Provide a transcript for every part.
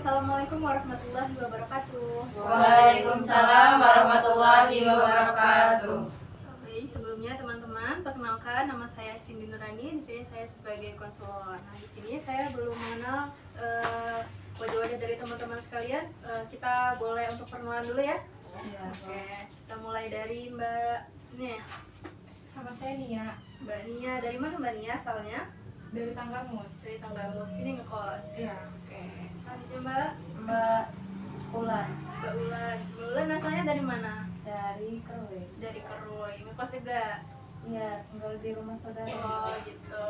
Assalamualaikum warahmatullahi wabarakatuh. Waalaikumsalam warahmatullahi wabarakatuh. Oke, sebelumnya teman-teman, perkenalkan nama saya Cindy Nurani. Di sini saya sebagai konselor. Nah, di sini saya belum mengenal wajah-wajah dari teman-teman sekalian. Kita boleh untuk perkenalan dulu ya. Oke, kita mulai dari Mbak Nia. Nama saya Nia, Mbak Nia, dari mana Mbak Nia asalnya? dari Tanggamus. Dari Tanggamus. Sini ngekos. Iya. Oke, selanjutnya Mbak Mbak Ulan Mbak Ulan. Mbak Ulan asalnya dari mana? dari Kerwe. Dari Kerui. Ngekos juga. Iya, tinggal di rumah saudara. Oh gitu.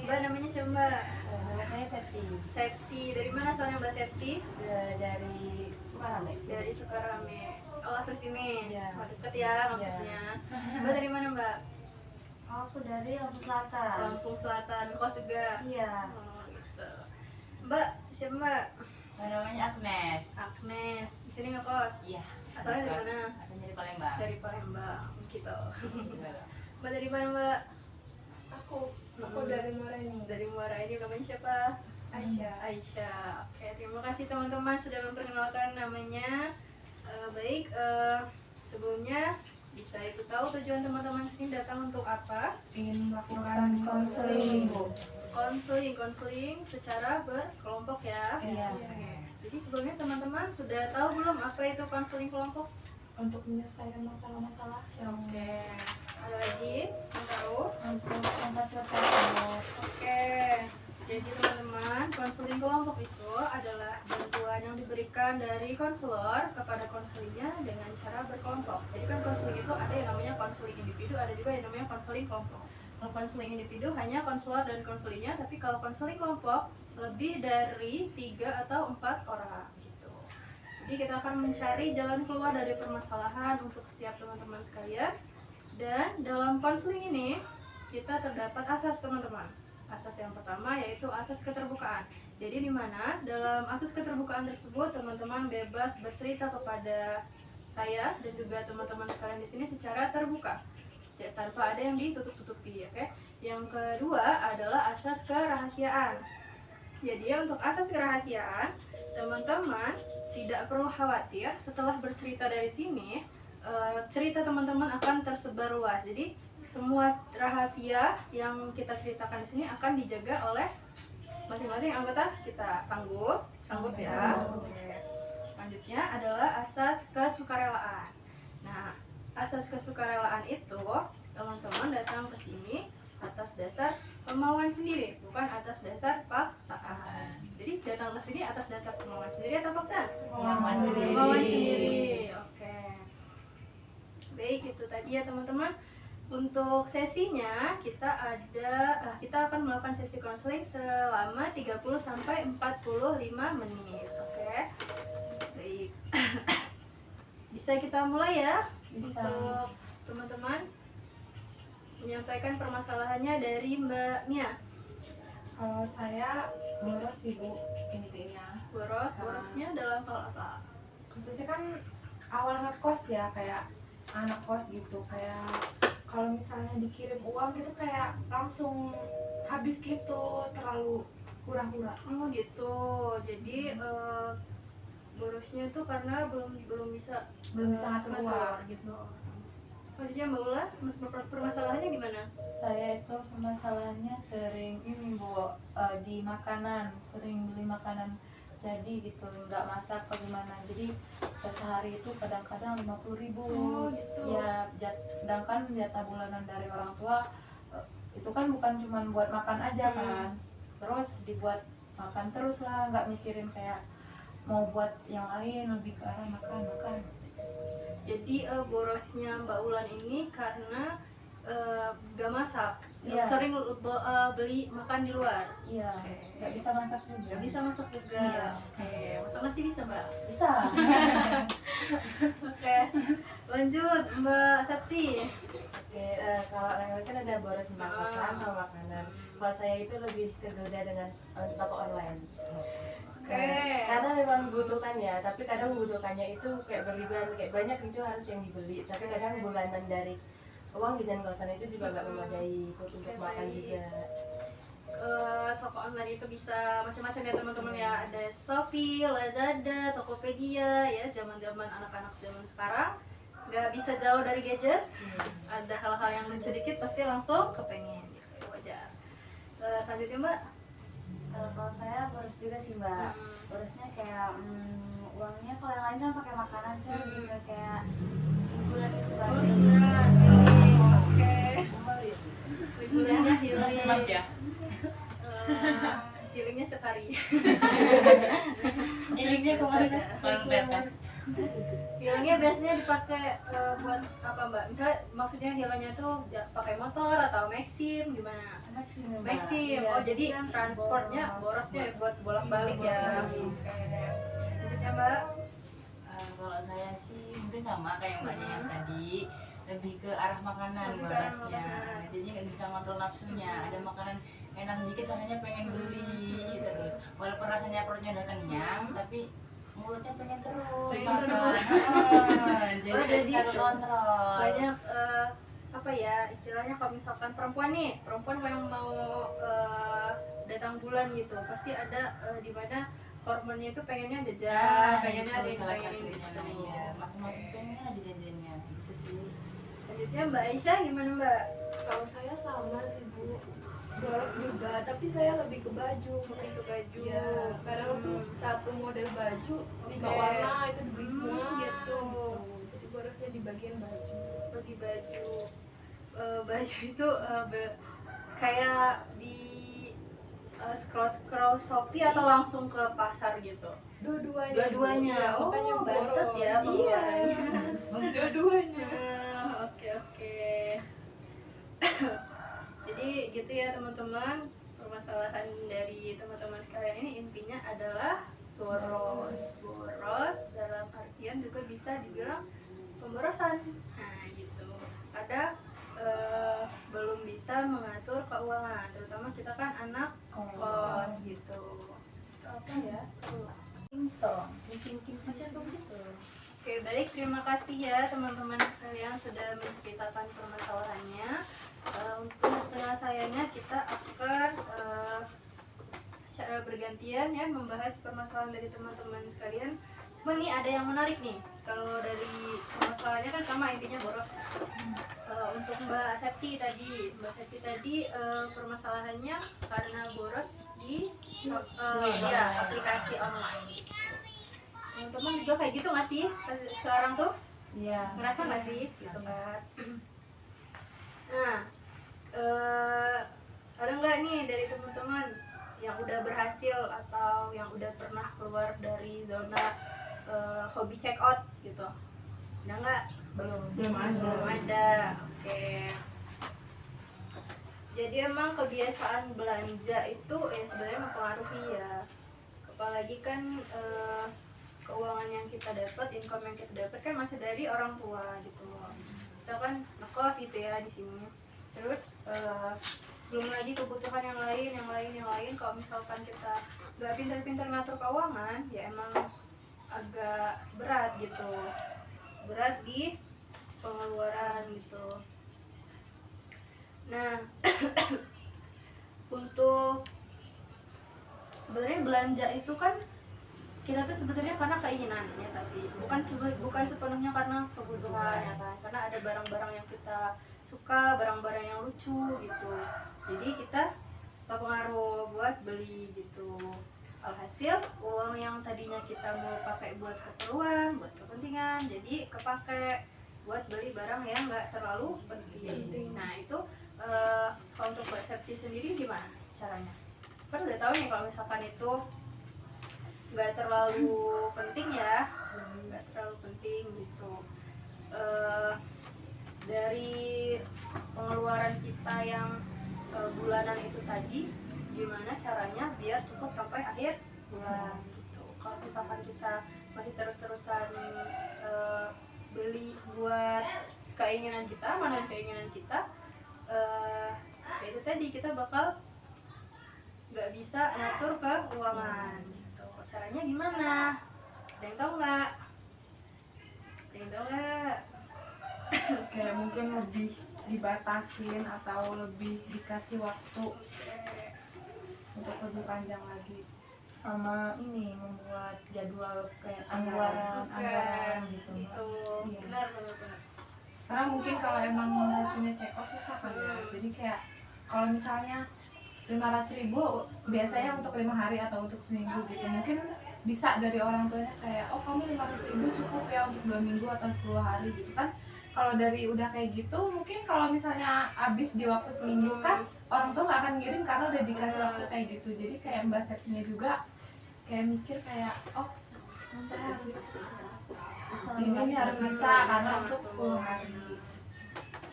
Mbak namanya siapa Mbak? Nama saya Septi. Septi. Dari mana asalnya Mbak Septi? Dari Sukarame. Dari Sukarame. Oh asal sini. Iya. Oh, deket ya kampusnya. Mbak dari mana Mbak? Aku dari Lampung Selatan. Lampung Selatan. Ngekos juga. Iya. Oh gitu. Mbak siapa Mbak? Namanya Agnes. Agnes. Di sini ngekos. Iya. Asalnya dari mana? Adanya di Palembang. Dari Palembang. Gitu. Mbak dari mana Mbak? Aku dari Moreni. Dari Muara ini namanya siapa? Aisyah. Aisyah. Oke, terima kasih teman-teman sudah memperkenalkan namanya. Baik, sebelumnya bisa ibu tahu tujuan teman-teman kesini datang untuk apa? Ingin melakukan konseling. Konseling secara berkelompok ya. Iya. Oke. Jadi sebelumnya teman-teman sudah tahu belum apa itu konseling kelompok? Untuk menyelesaikan masalah-masalah yang Oke. Ada lagi yang tahu? untuk tempat curhat. Oke, jadi teman-teman, konseling kelompok itu adalah bantuan yang diberikan dari konselor kepada konselingnya dengan cara berkelompok. Jadi kan konseling itu ada yang namanya konseling individu, ada juga yang namanya konseling kelompok. Kalau konseling individu hanya konselor dan konselingnya, tapi kalau konseling kelompok lebih dari 3 atau 4 orang gitu. Jadi kita akan mencari jalan keluar dari permasalahan untuk setiap teman-teman sekalian. Dan dalam konseling ini kita terdapat asas teman-teman. Asas yang pertama yaitu asas keterbukaan. Jadi di mana dalam asas keterbukaan tersebut teman-teman bebas bercerita kepada saya dan juga teman-teman sekalian di sini secara terbuka, tanpa ada yang ditutup-tutupi, oke? Yang kedua adalah asas kerahasiaan. Jadi untuk asas kerahasiaan, teman-teman tidak perlu khawatir setelah bercerita dari sini cerita teman-teman akan tersebar luas. Jadi semua rahasia yang kita ceritakan di sini akan dijaga oleh masing-masing anggota kita. Sanggup ya. Oke. Selanjutnya adalah asas kesukarelaan. Nah, asas kesukarelaan itu teman-teman datang ke sini atas dasar kemauan sendiri, bukan atas dasar paksaan. Jadi datang ke sini atas dasar kemauan sendiri atau paksaan? Kemauan sendiri. Oke. Baik, itu tadi ya teman-teman. Untuk sesinya kita akan melakukan sesi konseling selama 30 sampai 45 menit. Oke. Baik. Bisa kita mulai ya? Bisa. Untuk teman-teman menyampaikan permasalahannya dari Mbak Mia. Kalau saya boros sih Bu, intinya Borosnya dalam hal apa? khususnya kan awal ngekos ya, kayak anak kos gitu, kayak kalau misalnya dikirim uang gitu kayak langsung habis gitu, terlalu hura-hura. Oh gitu. Jadi borosnya itu karena belum bisa ngatur uang gitu. Oh, jadi Mbak Ula, permasalahannya gimana? Saya itu permasalahannya sering ini Bu, di makanan, sering beli makanan jadi gitu, nggak masak atau gimana. Jadi sehari itu kadang-kadang 50.000. Oh gitu. Ya, sedangkan jatah bulanan dari orang tua itu kan bukan cuma buat makan aja kan, terus dibuat makan terus lah, nggak mikirin kayak mau buat yang lain, lebih ke arah makan. Jadi borosnya Mbak Ulan ini karena gak masak, Iya. sering beli makan di luar. Iya, Oke. nggak bisa masak juga. Gak bisa masak juga. Iya. Oke, masak nasi bisa Mbak. Bisa. Oke, lanjut Mbak Septi. Oke, kalau orang kan ada boros tentang kosan sama makanan. Kalau saya itu lebih tergoda dengan toko online. Oke. Karena memang membutuhkan ya, tapi kadang membutuhkannya itu kayak berlebihan, kayak banyak itu harus yang dibeli. Tapi kadang bulanan dari uang jajan kosan itu juga nggak memadai untuk makan juga. toko online itu bisa macam-macam ya teman-teman ya. Ada Shopee, Lazada, Tokopedia ya. Zaman-zaman anak-anak zaman sekarang nggak bisa jauh dari gadget. Ada hal-hal yang lucu dikit pasti langsung kepengen gitu, wajar. Selanjutnya Mbak. Kalau saya boros juga sih mbak. Borosnya kayak uangnya kalau yang lain kan pakai makanan, saya lebih ke kayak liburan itu mbak. Oh, liburan, healing, oke. Liburannya healing. Semangat ya. Healingnya sehari. Healingnya kemana? Kelihatan. Healingnya biasanya dipakai buat apa mbak? Misalnya maksudnya healingnya tuh pakai motor atau Maxim gimana? Maxim mbak. Maxim. Iya, Oh jadi kan transportnya borosnya buat bolak-balik ya. Oke. Lanjutnya mbak. Kalau saya sih mungkin sama kayak mbaknya yang tadi, lebih ke arah makanan Lebih ke arah borosnya. makanan. Jadi nggak bisa ngontrol nafsunya. Ada makanan enak dikit rasanya pengen beli terus. Walaupun rasanya perutnya udah kenyang, tapi mulutnya pengen terus Pengen makan. Jadi Oh, nggak jadi bisa kontrol. Banyak apa ya istilahnya kalau misalkan perempuan yang mau datang bulan gitu pasti ada di mana hormonnya itu pengennya jajan, pengennya ada yang salah pengen satunya gitu. ya. Macam-macam pengen ada jajannya gitu sih. Selanjutnya Mbak Aisyah gimana Mbak? Kalau saya sama sih Bu, boros juga, tapi saya lebih ke baju. Lebih ke baju. Iya, kadang tuh satu model baju tiga Oke. warna itu dibeli semua Gitu. Jadi borosnya di bagian baju. Bagi baju. Baju itu kayak di scroll Shopee atau langsung ke pasar gitu? Dua-duanya. Dua-duanya. Iya, Oh, makanya bantet boros. ya Iya. pengeluarannya. Dua-duanya. Oke. Jadi gitu ya teman-teman, permasalahan dari teman-teman sekalian ini intinya adalah boros dalam artian juga bisa dibilang pemborosan. Nah gitu, ada belum bisa mengatur keuangan, terutama kita kan anak kos gitu. Itu apa ya? Tintong, macam begitu. Oke baik, terima kasih ya teman-teman sekalian sudah menceritakan permasalahannya. Untuk penyelesaiannya kita akan secara bergantian ya membahas permasalahan dari teman-teman sekalian. Cuma nih ada yang menarik nih, kalau dari permasalahannya kan sama intinya boros. Untuk Mbak Septi tadi permasalahannya karena boros di ya, aplikasi online. Teman-teman juga kayak gitu nggak sih sekarang tuh? Iya. Ngerasa nggak sih gitu kan? Nah, ada nggak nih dari teman-teman yang udah berhasil atau yang udah pernah keluar dari zona hobi check out gitu? Ada nggak? Belum Ada. Oke. Jadi emang kebiasaan belanja itu sebenarnya mempengaruhi ya. Apalagi kan keuangan yang kita dapat, income yang kita dapat kan masih dari orang tua gitu. Kita kan ngekos gitu ya di sini. Terus belum lagi kebutuhan yang lain. Kalau misalkan kita nggak pintar-pintar ngatur keuangan, ya emang agak berat gitu. Berat di pengeluaran gitu. Nah, untuk sebenarnya belanja itu kan kita tuh sebenarnya karena keinginan ya pasti, bukan sepenuhnya karena kebutuhan ya kan, karena ada barang-barang yang kita suka, barang-barang yang lucu gitu, jadi kita pengaruh buat beli gitu. Alhasil uang yang tadinya kita mau pakai buat keperluan, buat kepentingan, jadi kepake buat beli barang yang nggak terlalu penting. Nah itu kalau untuk Mbak Septi sendiri gimana caranya? Kan udah tahu nih kalau misalkan itu nggak terlalu penting ya, nggak terlalu penting gitu. Dari pengeluaran kita yang bulanan itu tadi, gimana caranya biar cukup sampai akhir bulan gitu. Kalau misalkan kita masih terus-terusan beli buat keinginan kita, mana keinginan kita, ya itu tadi kita bakal nggak bisa ngatur keuangan gitu. Caranya gimana? Ada yang tahu nggak? Kayak mungkin lebih dibatasin atau lebih dikasih waktu untuk lebih panjang lagi. Sama ini membuat jadwal kayak anggaran gitu. Itu Iya. benar. Karena mungkin kalau emang punya ceko susah kan ya. Jadi kayak kalau misalnya 500.000 biasanya untuk 5 hari atau untuk seminggu gitu, mungkin bisa dari orang tuanya kayak, oh kamu 500.000 cukup ya untuk 2 minggu atau 10 hari gitu kan. Kalau dari udah kayak gitu, mungkin kalau misalnya habis di waktu seminggu kan orang tua nggak akan ngirim karena udah dikasih waktu kayak gitu. Jadi kayak Mbak Septinya juga kayak mikir kayak, oh saya harus ini harus bisa karena untuk 10 hari.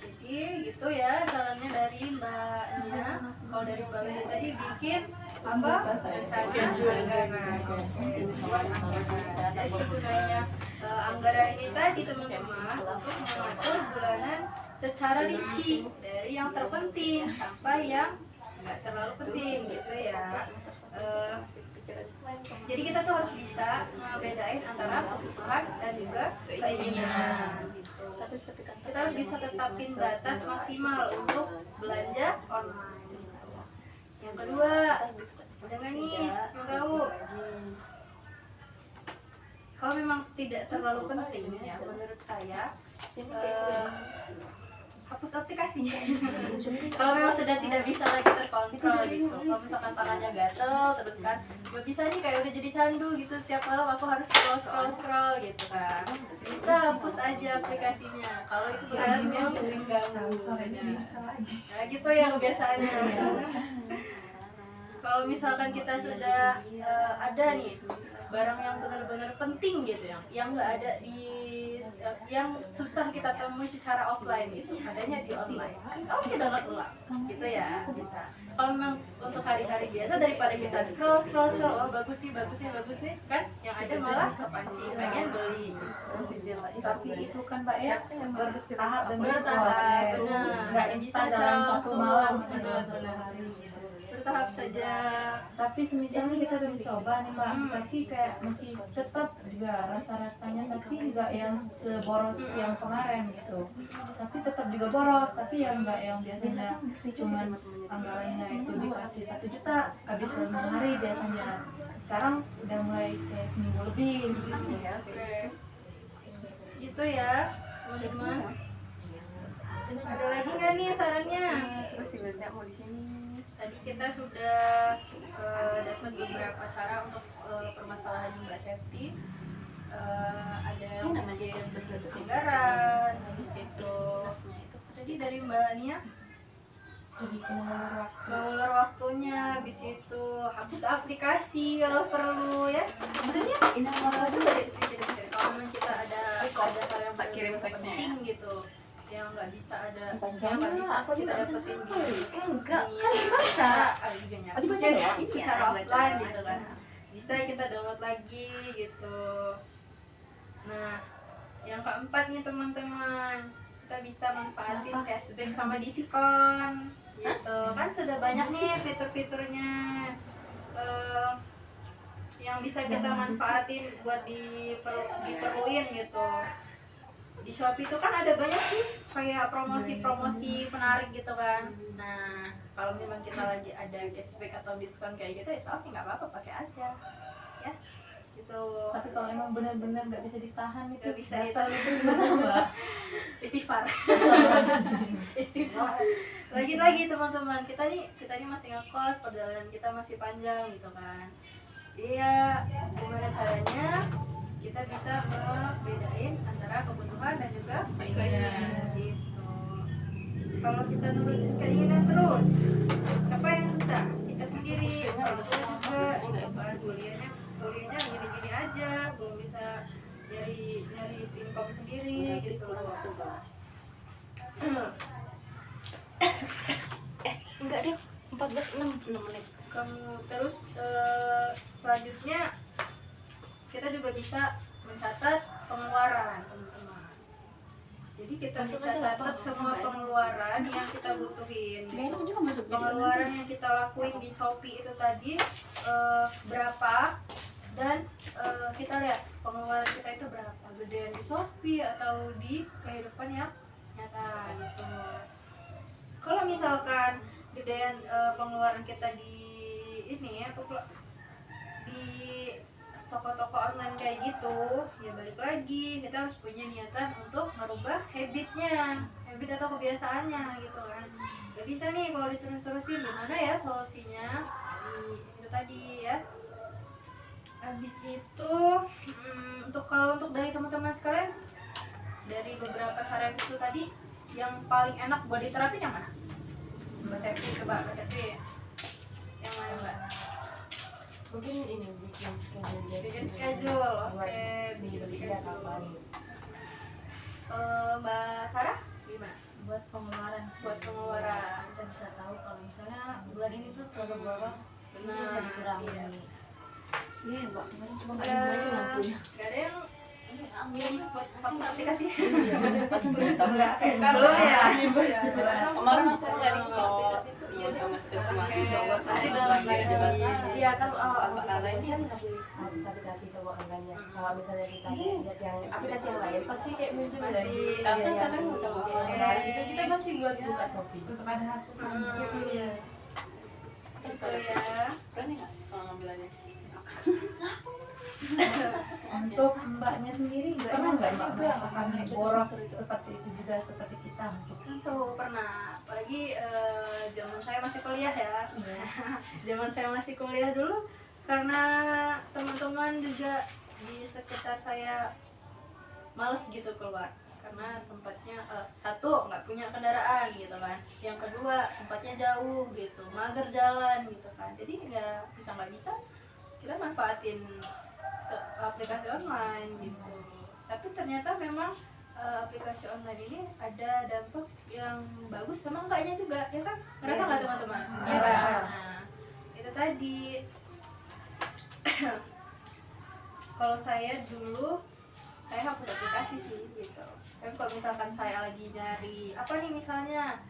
Jadi gitu ya caranya dari Mbaknya. Kalau dari Mbak Wida tadi bikin apa rencana anggaran. Jadi gunanya anggaran ini tadi teman-teman untuk mengatur bulanan secara rinci dari yang terpenting sampai yang nggak terlalu penting gitu ya. Jadi kita tuh harus bisa membedain antara kebutuhan dan juga keinginan gitu. Kita harus bisa tetapin batas maksimal untuk belanja online. Yang kedua, dengan nih yang tahu kalau memang tidak terlalu penting ya menurut saya hapus aplikasi. Kalau memang sudah tidak bisa lagi terkontrol gitu, kalau misalkan tangannya gatel terus kan gak bisa nih kayak udah jadi candu gitu, setiap malam aku harus scroll gitu kan, bisa hapus aja aplikasinya kalau itu benar memang mengganggu. Nah gitu ya kebiasaannya. Kalau misalkan kita sudah ada nih barang yang benar-benar penting gitu, yang nggak ada di yang susah kita temui secara offline gitu, adanya di online. Sekarang kita download ulang gitu ya kita. Kalau memang untuk hari-hari biasa daripada kita scroll, oh bagus nih kan, yang ada malah kepancing pengen beli. Tapi itu kan Mbak ya bertahap dan Bertahap, berproses. benar. Nggak instan dalam satu malam. Benar. Bertahap saja. Tapi semisalnya kita udah mencoba nih Mbak, tapi kayak masih tetap juga rasa-rasanya, tapi nggak yang seboros yang kemarin gitu. Tapi tetap juga boros, tapi yang nggak yang biasanya cuman anggarannya itu dikasih 1 juta habis dalam 6 hari biasanya. Sekarang udah mulai kayak seminggu lebih gitu. Gitu ya teman-teman. Ada lagi nggak nih sarannya? Terus tidak mau di sini. Tadi kita sudah dapat beberapa cara untuk permasalahan Mbak Septi. Ada yang bikin anggaran, habis itu tadi dari Mbak Nia Jadi mengulur waktunya, habis itu hapus aplikasi kalau perlu ya. Sebenarnya kalau memang kita ada hal yang Tak kirim teksnya ya. penting gitu, yang nggak bisa yang nggak bisa kita dapetin di Enggak, dunia secara offline gitu kan, bisa kita download lagi gitu. Nah yang keempat nih teman-teman, kita bisa manfaatin cashback sama diskon gitu kan, sudah banyak nih fitur-fiturnya yang bisa kita manfaatin buat diperluin gitu. Di Shopee itu kan ada banyak sih kayak promosi-promosi menarik gitu kan. Nah kalau memang kita lagi ada cashback atau diskon kayak gitu ya oke, nggak apa-apa, pakai aja ya gitu. Tapi kalau emang benar-benar nggak bisa ditahan itu Nggak bisa batal ditahan. itu gimana Mbak? Istighfar lagi teman-teman, kita nih masih ngekos, perjalanan kita masih panjang gitu kan. Iya, gimana caranya kita bisa membedain antara kebutuhan dan juga keinginan gitu. Kalau kita nurutin keinginan terus, apa yang susah? Kita sendiri, orang tua juga gitu kan, kuliahnya gini-gini aja, belum bisa nyari income sendiri gitu. Enggak deh, 6 menit. Terus selanjutnya kita juga bisa mencatat pengeluaran teman-teman. Jadi kita bisa catat semua pengeluaran yang kita butuhin. Pengeluaran yang kita lakuin di Shopee itu tadi berapa, dan kita lihat pengeluaran kita itu berapa, gedean di Shopee atau di kehidupan yang nyata gitu. Kalau misalkan gedean pengeluaran kita di ini ya di toko-toko online kayak gitu, ya balik lagi kita harus punya niatan untuk merubah habit atau kebiasaannya gitu kan. Gak bisa nih kalau diterus-terusin, gimana ya solusinya? Itu tadi ya. Habis itu untuk dari teman-teman sekalian, dari beberapa saran itu tadi, yang paling enak buat diterapin yang mana? Mbak Septi, coba Mbak Septi, yang mana Mbak? Mungkin ini Bikin schedule, oke, bikin bisa schedule. kapan. Mbak Sarah gimana? buat pengeluaran sih. Buat pengeluaran. Kita bisa tahu kalau misalnya bulan ini tuh terlalu boros, ini bisa Benar, dikurangi. iya. Iya mbak, kemarin cuma Gak ada yang ini buat aplikasi? Pas cerita enggak kayak Belum ya? kemarin aku nggak di kos. Iya, Tadi dalam Iya kan aplikasi kan habis aplikasi keuangannya. Kalau misalnya kita lihat yang aplikasi yang lain pasti kayak muncul Masih, apa sana mau coba. kita pasti buat buka kopi. Tetap ada hasil. Iya. Gitu ya. Berani nggak kalau ngambilannya? Untuk mbaknya sendiri pernah nggak mbak merasakan boros seperti itu juga seperti kita? Tentu pernah, apalagi zaman saya masih kuliah ya. Zaman saya masih kuliah dulu, karena teman-teman juga di sekitar saya males gitu keluar, karena tempatnya satu nggak punya kendaraan gitu kan, yang kedua tempatnya jauh gitu, mager jalan gitu kan, jadi nggak bisa kita manfaatin aplikasi online gitu. Tapi ternyata memang aplikasi online ini ada dampak yang bagus sama enggaknya juga, ya kan? Ngerasa nggak teman-teman? Iya kan? Nah, itu tadi. Kalau saya dulu, saya hapus aplikasi sih gitu. Tapi kalau misalkan saya lagi nyari apa nih misalnya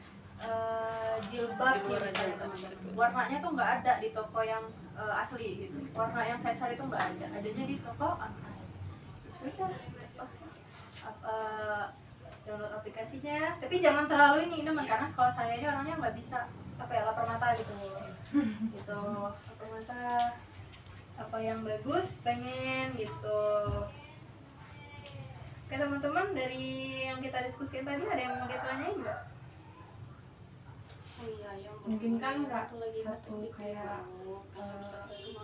jilbab nih misalnya teman-teman, warnanya tuh nggak ada di toko yang asli gitu. Warna yang saya cari tuh nggak ada, adanya di toko online. Sudah, download aplikasinya. Tapi jangan terlalu ini teman, karena kalau saya ini orangnya nggak bisa lapar mata gitu. Gitu, lapar mata. Apa yang bagus pengen gitu. Oke teman-teman, dari yang kita diskusikan tadi ada yang mau ditanyain nggak? Mungkin kan nggak satu kayak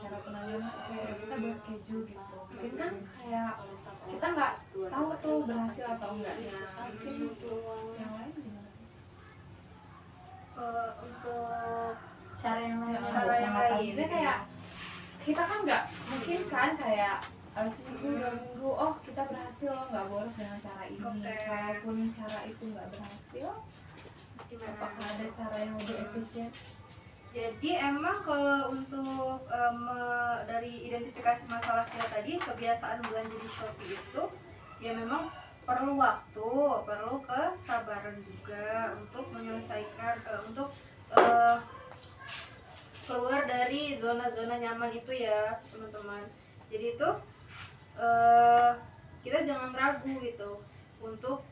cara penanganan kayak kita buat schedule gitu. Mungkin kan kayak kita nggak tahu tuh berhasil atau enggaknya. Mungkin yang lain gimana? Untuk Cara yang lain, Cara yang lain. Maksudnya kayak kita kan nggak mungkin kan kayak seminggu 2 minggu oh kita berhasil loh nggak boros dengan cara ini. Oke. Walaupun cara itu nggak berhasil, apakah ada cara yang lebih efisien? Jadi emang kalau untuk dari identifikasi masalah kita tadi, kebiasaan belanja di Shopee itu ya memang perlu waktu, perlu kesabaran juga untuk menyelesaikan, untuk keluar dari zona-zona nyaman itu ya teman-teman. Jadi itu kita jangan ragu gitu untuk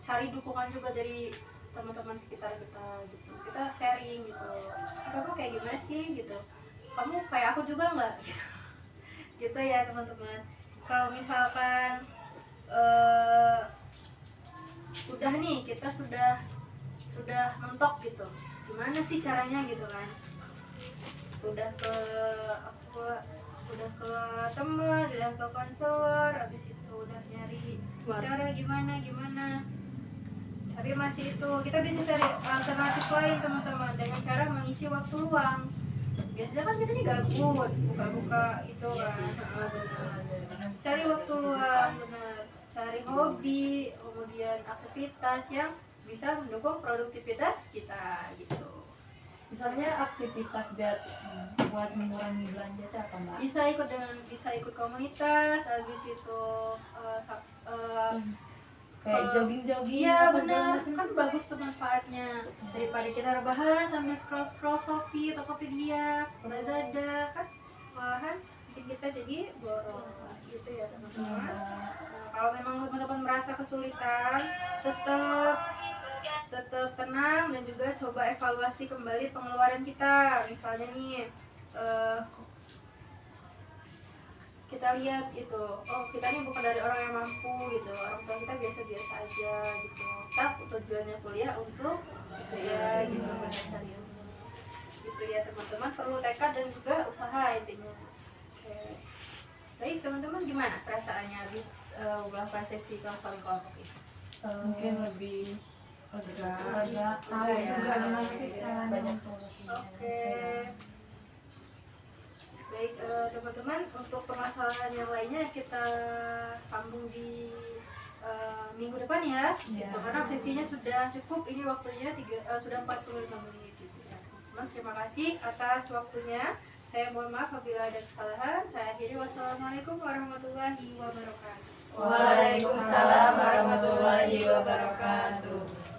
cari dukungan juga dari teman-teman sekitar kita gitu. Kita sharing gitu, kamu kayak gimana sih gitu, kamu kayak aku juga nggak gitu. Gitu ya teman-teman. Kalau misalkan udah nih kita sudah mentok gitu, gimana sih caranya gitu kan, udah ke teman, udah ke konselor, habis itu udah nyari cara gimana, tapi masih itu kita bisa cari alternatif lain teman-teman dengan cara mengisi waktu luang. Biasanya kan kita nih gabut buka itu kan. Cari waktu luang, benar, cari hobi, kemudian aktivitas yang bisa mendukung produktivitas kita gitu. Misalnya aktivitas buat mengurangi belanja itu apa mbak? Bisa ikut komunitas, habis itu Kayak jogging-jogging. iya apa benar, segala macam. kan bagus tuh manfaatnya daripada kita rebahan sambil scroll Shopee, Tokopedia, Lazada kan, malahan bikin kita jadi boros gitu ya teman-teman. Nah, kalau memang teman-teman merasa kesulitan, tetap tenang dan juga coba evaluasi kembali pengeluaran kita. Misalnya nih eh, kita lihat itu, oh kita ini bukan dari orang yang mampu gitu, orang tua kita biasa-biasa aja gitu. Tetap tujuannya kuliah untuk ya gitu, mencari ilmu gitu ya teman-teman. Perlu tekad dan juga usaha intinya. Oke. Baik teman-teman, gimana perasaannya habis melakukan sesi konseling kelompok itu? Mungkin lebih Lega, tahu ya. juga gimana sih caranya. banyak solusinya. Oke. Baik teman-teman, untuk permasalahan yang lainnya kita sambung di minggu depan ya. Iya. Gitu. Karena sesinya sudah cukup, ini waktunya sudah 45 menit gitu ya. Teman-teman, terima kasih atas waktunya. Saya mohon maaf apabila ada kesalahan. Saya akhiri, wassalamualaikum warahmatullahi wabarakatuh. Waalaikumsalam warahmatullahi wabarakatuh.